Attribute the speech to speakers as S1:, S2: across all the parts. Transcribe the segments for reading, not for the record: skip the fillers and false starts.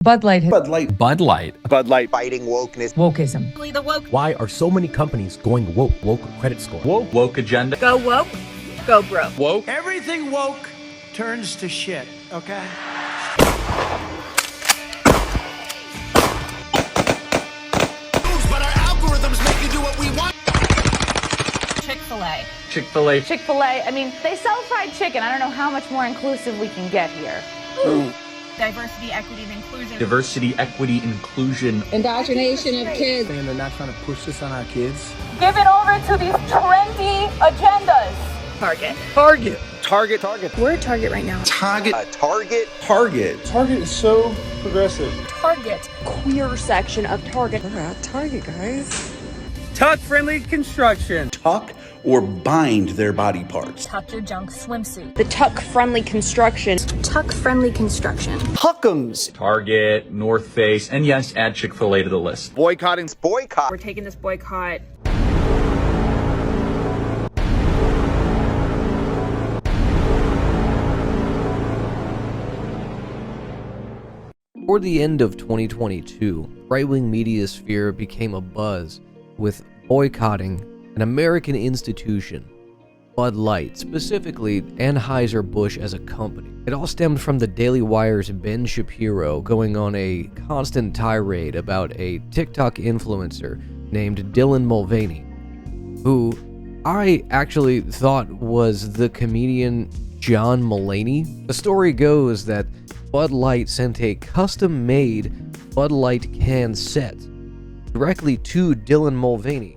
S1: Bud Light.
S2: Bud Light.
S3: Bud Light.
S2: Bud Light.
S4: Fighting wokeness.
S1: Wokeism.
S5: The woke.
S6: Why are so many companies going woke? Woke credit score.
S3: Woke agenda.
S5: Go woke. Go broke.
S3: Woke.
S7: Everything woke turns to shit, okay?
S8: But our algorithms make you do what we want.
S5: Chick-fil-A.
S3: Chick-fil-A.
S9: Chick-fil-A, I mean, they sell fried chicken. I don't know how much more inclusive we can get here.
S5: Ooh. Diversity, equity, and inclusion.
S3: Diversity, equity, inclusion.
S9: Indoctrination of kids.
S7: Saying they're not trying to push this on our kids.
S9: Give it over to these trendy agendas.
S5: Target.
S7: Target.
S2: Target. Target.
S5: We're at Target right now.
S2: Target.
S4: Target.
S2: Target.
S7: Target is so progressive.
S5: Target.
S9: Queer section of Target.
S10: We're at Target, guys.
S7: Tuck-friendly construction.
S2: Tuck or bind their body parts.
S5: Tuck your junk swimsuit.
S9: The tuck-friendly construction.
S5: Tuck-friendly construction.
S7: Huckums.
S3: Target, North Face, and yes, add Chick-fil-A to the list.
S4: Boycotting. Boycott.
S5: We're taking this boycott.
S6: Toward the end of 2022, right-wing media sphere became a buzz with boycotting an American institution, Bud Light, specifically Anheuser-Busch as a company. It all stemmed from the Daily Wire's Ben Shapiro going on a constant tirade about a TikTok influencer named Dylan Mulvaney, who I actually thought was the comedian John Mulaney. The story goes that Bud Light sent a custom-made Bud Light can set directly to Dylan Mulvaney,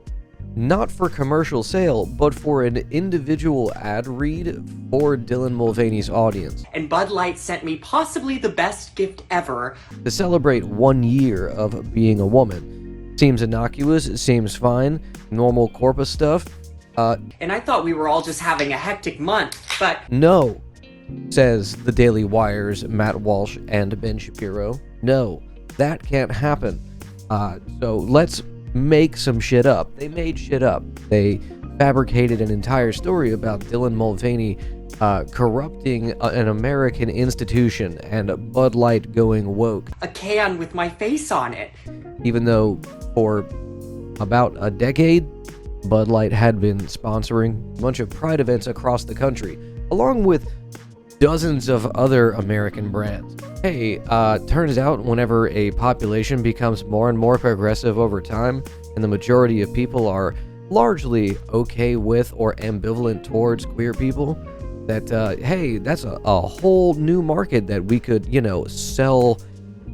S6: not for commercial sale, but for an individual ad read for Dylan Mulvaney's audience.
S10: And Bud Light sent me possibly the best gift ever.
S6: To celebrate 1 year of being a woman. Seems innocuous, it seems fine, normal corpus stuff.
S10: And I thought we were all just having a hectic month, but
S6: No, says the Daily Wire's Matt Walsh and Ben Shapiro. No, that can't happen. So let's make some shit up. They made shit up. They fabricated an entire story about Dylan Mulvaney corrupting an American institution and Bud Light going woke.
S10: a can with my face on it.
S6: Even though for about a decade, Bud Light had been sponsoring a bunch of pride events across the country, along with dozens of other American brands. Hey, turns out whenever a population becomes more and more progressive over time, and the majority of people are largely okay with or ambivalent towards queer people, that, hey, that's a whole new market that we could, sell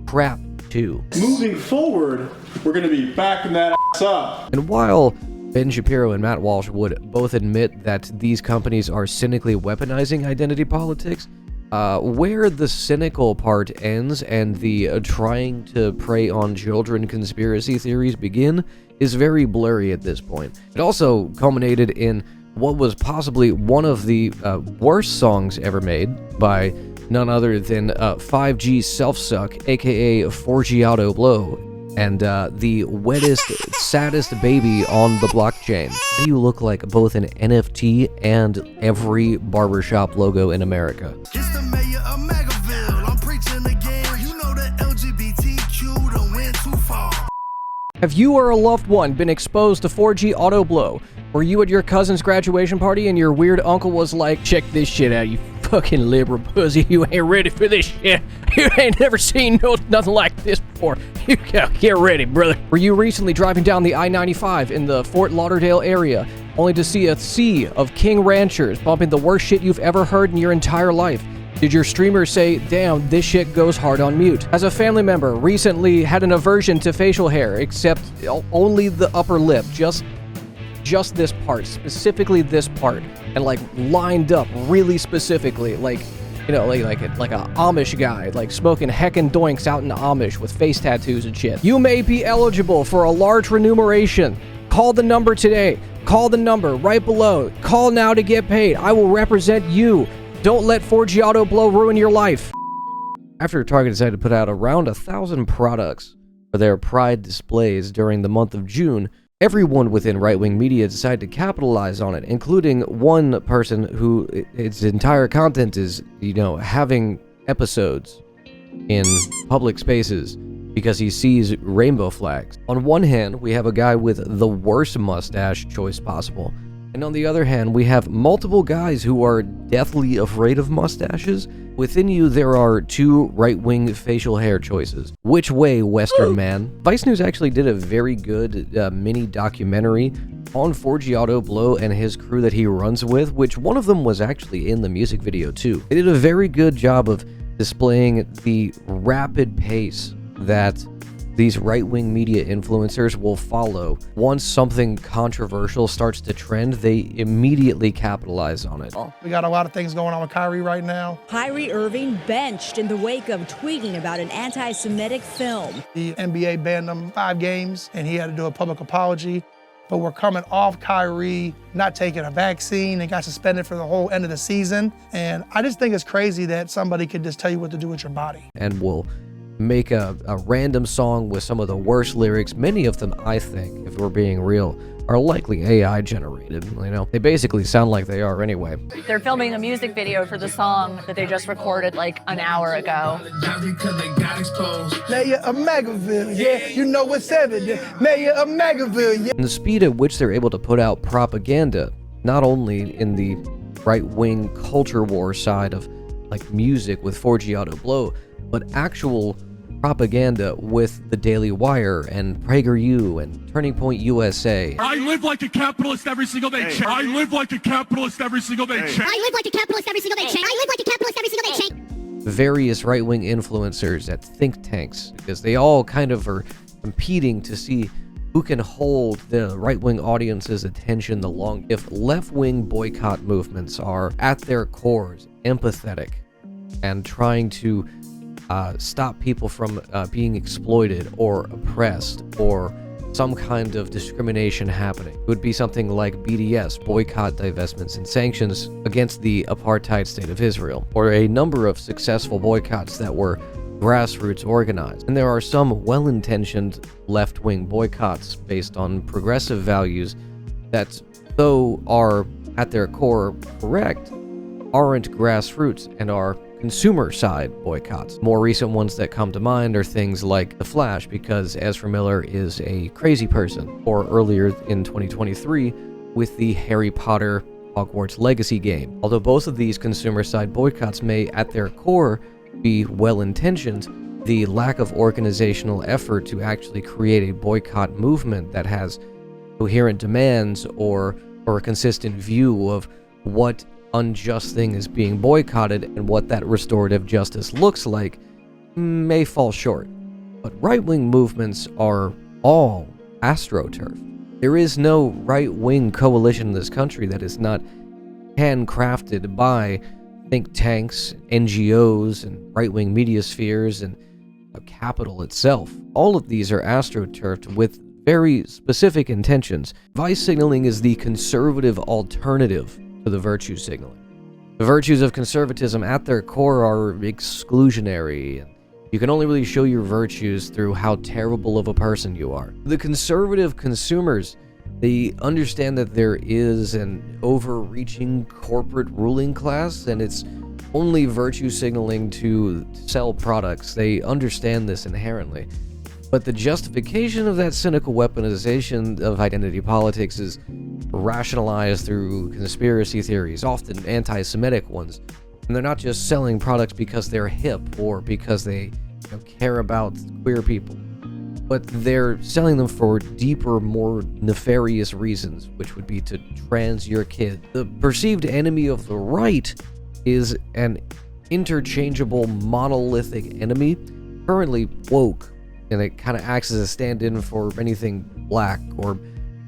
S6: crap to.
S11: Moving forward, we're going to be backing that ass up.
S6: And while Ben Shapiro and Matt Walsh would both admit that these companies are cynically weaponizing identity politics, where the cynical part ends and the trying to prey on children conspiracy theories begin is very blurry at this point. It also culminated in what was possibly one of the worst songs ever made by none other than 5G Self-Suck, aka 4G Auto Blow, and the wettest, saddest baby on the blockchain. You look like both an NFT and every barbershop logo in America.
S8: It's the mayor of Magaville. I'm preaching again. You know that LGBTQ done went too far.
S12: Have you or a loved one been exposed to 4G Auto Blow? Were you at your cousin's graduation party and your weird uncle was like, check this shit out, you fucking liberal pussy, you ain't ready for this shit. You ain't never seen nothing like this before. You get ready, brother. Were you recently driving down the I-95 in the Fort Lauderdale area, only to see a sea of King Ranchers bumping the worst shit you've ever heard in your entire life? Did your streamer say, damn, this shit goes hard on mute? Has a family member recently had an aversion to facial hair, except only the upper lip, just this part, specifically this part, and like lined up really specifically, like, like a Amish guy, like smoking heckin' doinks out in the Amish with face tattoos and shit. You may be eligible for a large remuneration. Call the number today. Call the number right below. Call now to get paid. I will represent you. Don't let 4G Auto Blow ruin your life. After Target decided to put out around 1,000 products for their Pride displays during the month of June, everyone within right-wing media decided to capitalize on it, including one person who its entire content is, having episodes
S6: in public spaces because he sees rainbow flags. On one hand, we have a guy with the worst mustache choice possible, and on the other hand, we have multiple guys who are deathly afraid of mustaches. Within you, there are two right-wing facial hair choices. Which way, Western man? Vice News actually did a very good mini documentary on 4G Auto Blow and his crew that he runs with, which one of them was actually in the music video too. They did a very good job of displaying the rapid pace that these right-wing media influencers will follow. Once something controversial starts to trend, they immediately capitalize on it.
S7: We got a lot of things going on with Kyrie right now.
S1: Kyrie Irving benched in the wake of tweeting about an anti-Semitic film.
S7: The NBA banned him 5 games, and he had to do a public apology. But we're coming off Kyrie not taking a vaccine and got suspended for the whole end of the season. And I just think it's crazy that somebody could just tell you what to do with your body.
S6: And will make a random song with some of the worst lyrics. Many of them, I think, if we're being real, are likely AI generated. You know, they basically sound like they are anyway.
S9: They're filming a music video for the song that they just recorded like an hour ago.
S7: Mayor of Magaville, yeah, you know what's evident. Mayor of Magaville, yeah.
S6: And the speed at which they're able to put out propaganda, not only in the right-wing culture war side of like music with 4G Auto Blow, but actual propaganda with the Daily Wire and PragerU and Turning Point USA.
S8: I live like a capitalist every single day. I live like a capitalist every single day.
S1: I live like a capitalist every single day. I live like a capitalist every single day.
S6: Various right-wing influencers at think tanks, because they all kind of are competing to see who can hold the right-wing audience's attention the longest. If left-wing boycott movements are at their cores empathetic and trying to stop people from being exploited or oppressed or some kind of discrimination happening. It would be something like BDS, boycott, divestments, and sanctions against the apartheid state of Israel, or a number of successful boycotts that were grassroots organized. And there are some well-intentioned left-wing boycotts based on progressive values that, though are at their core correct, aren't grassroots and are consumer side boycotts. More recent ones that come to mind are things like The Flash, because Ezra Miller is a crazy person, or earlier in 2023 with the Harry Potter Hogwarts Legacy game. Although both of these consumer side boycotts may at their core be well-intentioned, the lack of organizational effort to actually create a boycott movement that has coherent demands or a consistent view of what unjust thing is being boycotted and what that restorative justice looks like may fall short. But right-wing movements are all astroturf. There is no right-wing coalition in this country that is not handcrafted by think tanks, NGOs, and right-wing media spheres, and capital itself. All of these are astroturfed with very specific intentions. Vice signaling is the conservative alternative to the virtue signaling. The virtues of conservatism at their core are exclusionary, and you can only really show your virtues through how terrible of a person you are. The conservative consumers, they understand that there is an overreaching corporate ruling class, and it's only virtue signaling to sell products. They understand this inherently. But the justification of that cynical weaponization of identity politics is rationalized through conspiracy theories, often anti-Semitic ones. And they're not just selling products because they're hip or because they care about queer people, but they're selling them for deeper, more nefarious reasons, which would be to trans your kid. The perceived enemy of the right is an interchangeable monolithic enemy, currently woke, and it kind of acts as a stand-in for anything black or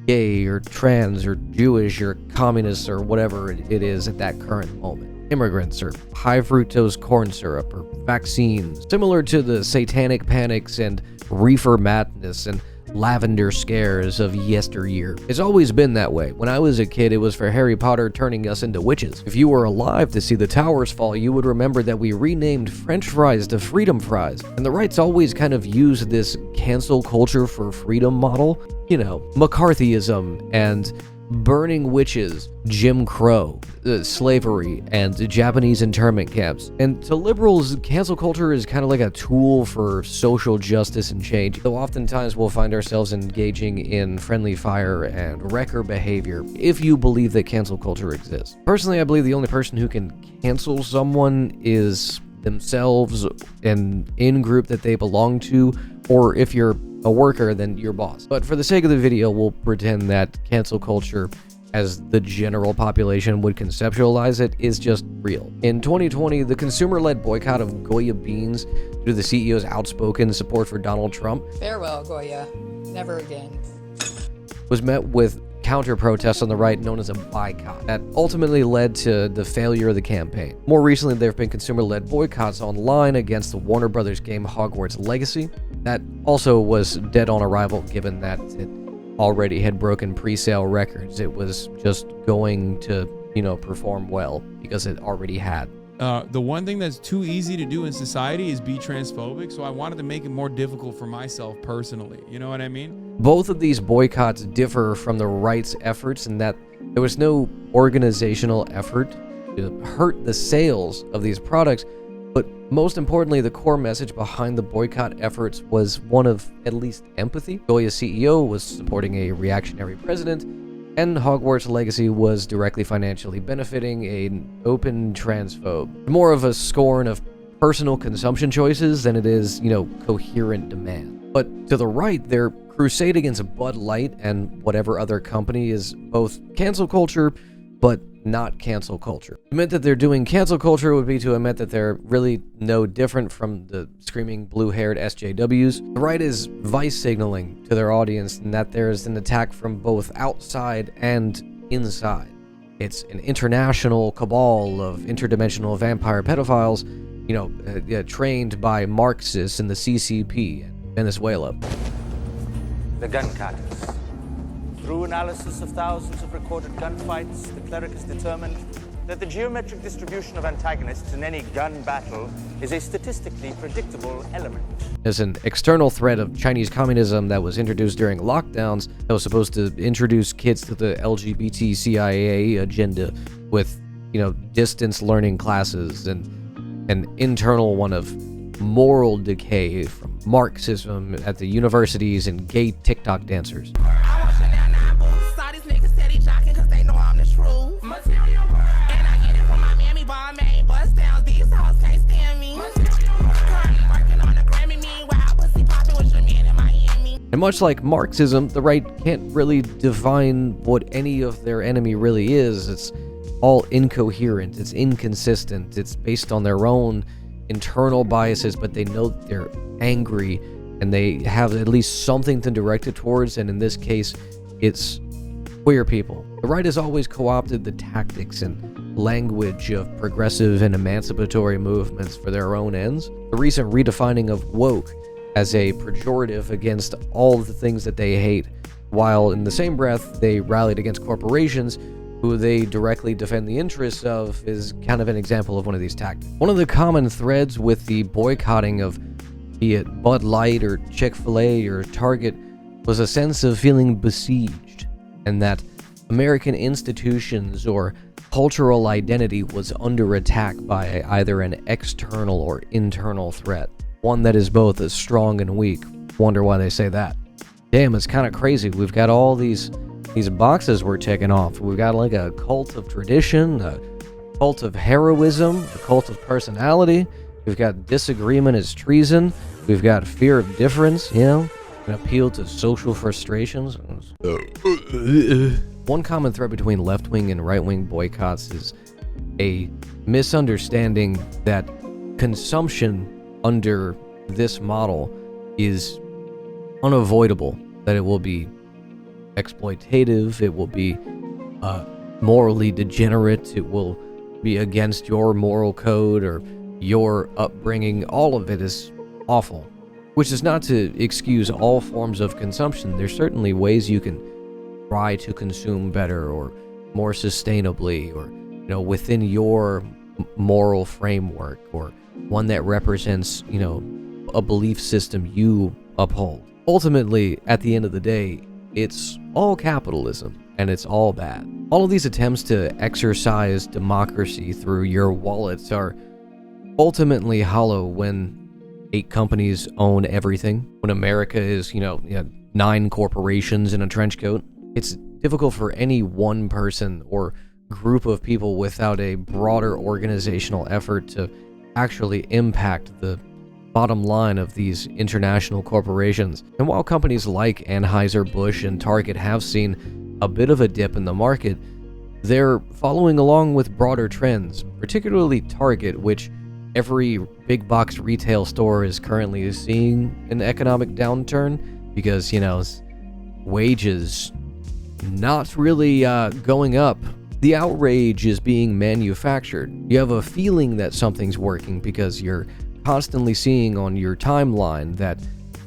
S6: gay or trans or Jewish or communist or whatever it is at that current moment. Immigrants or high fructose corn syrup or vaccines, similar to the satanic panics and reefer madness and lavender scares of yesteryear. It's always been that way. When I was a kid, it was for Harry Potter turning us into witches. If you were alive to see the towers fall, you would remember that we renamed French fries to freedom fries. And the right's always kind of used this cancel culture for freedom model. You know, McCarthyism and burning witches, Jim Crow, slavery, and Japanese internment camps. And to liberals, cancel culture is kind of like a tool for social justice and change, though oftentimes we'll find ourselves engaging in friendly fire and wrecker behavior if you believe that cancel culture exists. Personally, I believe the only person who can cancel someone is themselves and in-group that they belong to, or if you're a worker, then your boss. But for the sake of the video, we'll pretend that cancel culture, as the general population would conceptualize it, is just real. In 2020, the consumer-led boycott of Goya beans due to the CEO's outspoken support for Donald Trump,
S4: farewell, Goya. Never again,
S6: was met with counter-protests on the right known as a boycott that ultimately led to the failure of the campaign. More recently, there have been consumer-led boycotts online against the Warner Brothers game Hogwarts Legacy. That also was dead on arrival given that it already had broken pre-sale records. It was just going to, perform well because it already had.
S13: The one thing that's too easy to do in society is be transphobic, so I wanted to make it more difficult for myself personally. You know what I mean?
S6: Both of these boycotts differ from the right's efforts in that there was no organizational effort to hurt the sales of these products, but most importantly, the core message behind the boycott efforts was one of at least empathy. Goya's CEO was supporting a reactionary president, and Hogwarts Legacy was directly financially benefiting an open transphobe. More of a scorn of personal consumption choices than it is, coherent demand. But to the right, their crusade against Bud Light and whatever other company is both cancel culture, but not cancel culture. To admit that they're doing cancel culture would be to admit that they're really no different from the screaming blue-haired SJWs. The right is vice signaling to their audience in that there's an attack from both outside and inside. It's an international cabal of interdimensional vampire pedophiles, trained by Marxists in the CCP in Venezuela.
S14: The gun carters. Through analysis of thousands of recorded gunfights, the cleric has determined that the geometric distribution of antagonists in any gun battle is a statistically predictable element.
S6: There's an external threat of Chinese communism that was introduced during lockdowns that was supposed to introduce kids to the LGBT CIA agenda with, distance learning classes, and an internal one of moral decay from Marxism at the universities and gay TikTok dancers. And much like Marxism, the right can't really define what any of their enemy really is. It's all incoherent, it's inconsistent, it's based on their own internal biases, but they know that they're angry and they have at least something to direct it towards, and in this case, it's queer people. The right has always co-opted the tactics and language of progressive and emancipatory movements for their own ends. The recent redefining of woke as a pejorative against all of the things that they hate, while in the same breath they rallied against corporations who they directly defend the interests of, is kind of an example of one of these tactics. One of the common threads with the boycotting of, be it Bud Light or Chick-fil-A or Target, was a sense of feeling besieged, and that American institutions or cultural identity was under attack by either an external or internal threat. One that is both as strong and weak. Wonder why they say that. Damn, it's kind of crazy. We've got all these boxes we're checking off. We've got like a cult of tradition, a cult of heroism, a cult of personality. We've got disagreement is treason. We've got fear of difference, an appeal to social frustrations. One common thread between left-wing and right-wing boycotts is a misunderstanding that consumption under this model is unavoidable, that it will be exploitative, it will be morally degenerate, it will be against your moral code or your upbringing. All of it is awful, which is not to excuse all forms of consumption. There's certainly ways you can try to consume better or more sustainably, or within your moral framework, or one that represents a belief system you uphold. Ultimately, at the end of the day, it's all capitalism, and it's all bad. All of these attempts to exercise democracy through your wallets are ultimately hollow when 8 companies own everything. When America is, 9 corporations in a trench coat. It's difficult for any one person or group of people without a broader organizational effort to actually impact the bottom line of these international corporations. And while companies like Anheuser-Busch and Target have seen a bit of a dip in the market, they're following along with broader trends, particularly Target, which every big box retail store is currently seeing an economic downturn because, wages not really going up. The outrage is being manufactured. You have a feeling that something's working because you're constantly seeing on your timeline that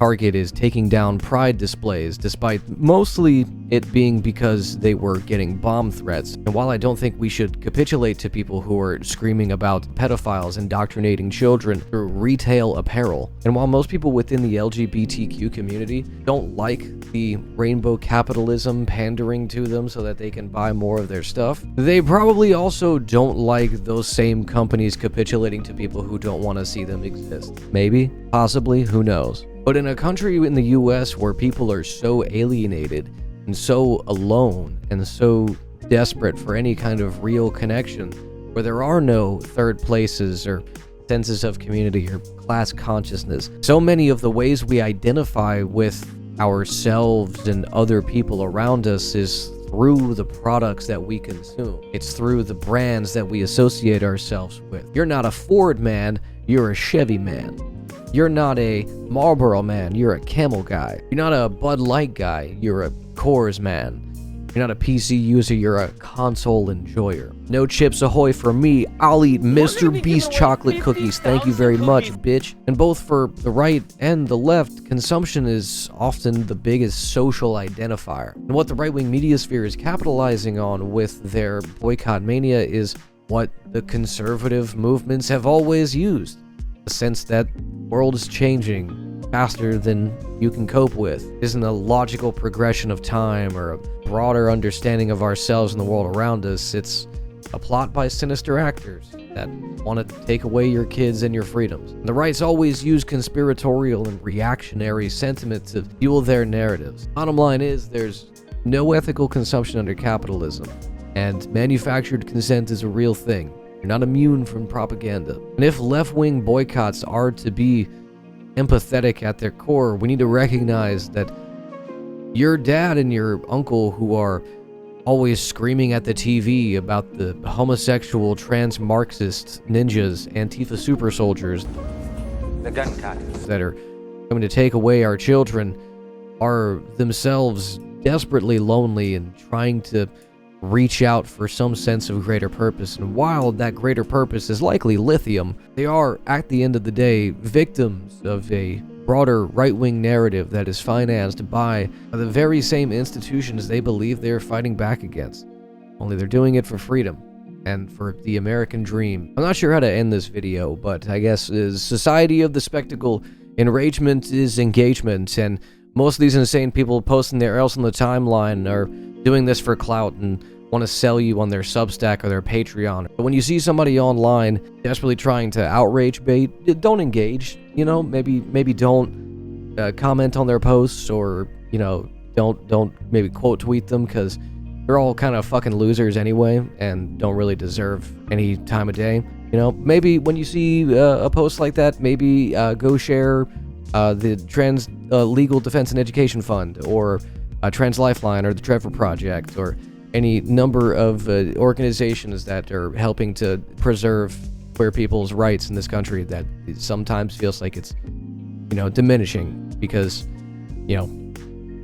S6: Target is taking down pride displays, despite mostly it being because they were getting bomb threats. And while I don't think we should capitulate to people who are screaming about pedophiles indoctrinating children through retail apparel, and while most people within the LGBTQ community don't like the rainbow capitalism pandering to them so that they can buy more of their stuff, they probably also don't like those same companies capitulating to people who don't want to see them exist. Maybe, possibly, who knows? But in a country in the US where people are so alienated and so alone and so desperate for any kind of real connection, where there are no third places or senses of community or class consciousness, so many of the ways we identify with ourselves and other people around us is through the products that we consume. It's through the brands that we associate ourselves with. You're not a Ford man, you're a Chevy man. You're not a Marlboro man, you're a Camel guy. You're not a Bud Light guy, you're a Coors man. You're not a PC user, you're a console enjoyer. No Chips Ahoy for me, I'll eat Mr. Beast chocolate cookies, thank you very much, bitch. And both for the right and the left, consumption is often the biggest social identifier. And what the right-wing media sphere is capitalizing on with their boycott mania is what the conservative movements have always used. The sense that the world is changing faster than you can cope with isn't a logical progression of time or a broader understanding of ourselves and the world around us. It's a plot by sinister actors that want to take away your kids and your freedoms. And the right's always use conspiratorial and reactionary sentiment to fuel their narratives. Bottom line is, there's no ethical consumption under capitalism, and manufactured consent is a real thing. You're not immune from propaganda. And if left-wing boycotts are to be empathetic at their core, we need to recognize that your dad and your uncle who are always screaming at the TV about the homosexual, trans-Marxist ninjas, Antifa super soldiers,
S14: the gun cartels
S6: that are coming to take away our children, are themselves desperately lonely and trying to reach out for some sense of greater purpose. And while that greater purpose is likely lithium, they are, at the end of the day, victims of a broader right-wing narrative that is financed by the very same institutions they believe they're fighting back against. Only they're doing it for freedom and for the American dream. I'm not sure how to end this video, but I guess society of the spectacle, enragement is engagement, and most of these insane people posting their else on the timeline are doing this for clout and want to sell you on their Substack or their Patreon. But when you see somebody online desperately trying to outrage bait, don't engage. Maybe don't comment on their posts, or don't maybe quote tweet them, because they're all kind of fucking losers anyway and don't really deserve any time of day. Maybe when you see a post like that, maybe go share the Trans Legal Defense and Education Fund, or Trans Lifeline, or the Trevor Project, or any number of organizations that are helping to preserve queer people's rights in this country that it sometimes feels like it's, diminishing because,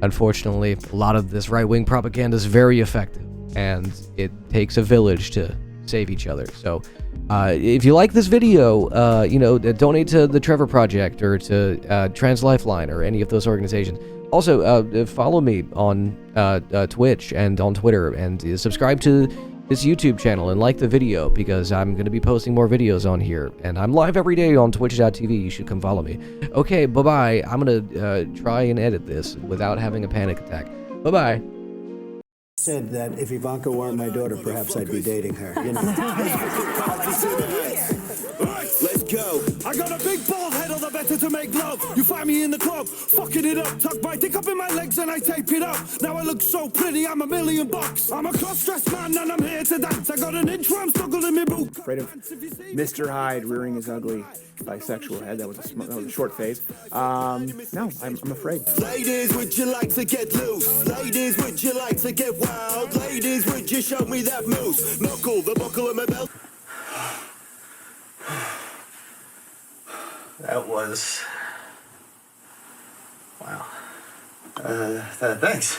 S6: unfortunately, a lot of this right-wing propaganda is very effective, and it takes a village to save each other. So, if you like this video, donate to the Trevor Project or to Trans Lifeline or any of those organizations. Also, follow me on Twitch and on Twitter, and subscribe to this YouTube channel and like the video, because I'm going to be posting more videos on here, and I'm live every day on twitch.tv. You should come follow me. Okay, bye-bye. I'm going to try and edit this without having a panic attack. Bye-bye.
S15: Said that if Ivanka weren't my daughter, perhaps I'd be dating her. You know?
S8: Let's go. I got a big bald head, all the better to make love. You find me in the club, fucking it up. Tuck my dick up in my legs and I tape it up. Now I look so pretty, I'm $1,000,000. I'm a cross-dressed man and I'm here to dance. I got an intro, I'm stuggling in my boot.
S16: Afraid of Mr. Hyde rearing his ugly bisexual head. That was a short phase. No, I'm afraid.
S8: Ladies, would you like to get loose? Ladies, would you like to get wild? Ladies, would you show me that moose? Knuckle, the buckle of my belt.
S17: That was... wow. Thanks.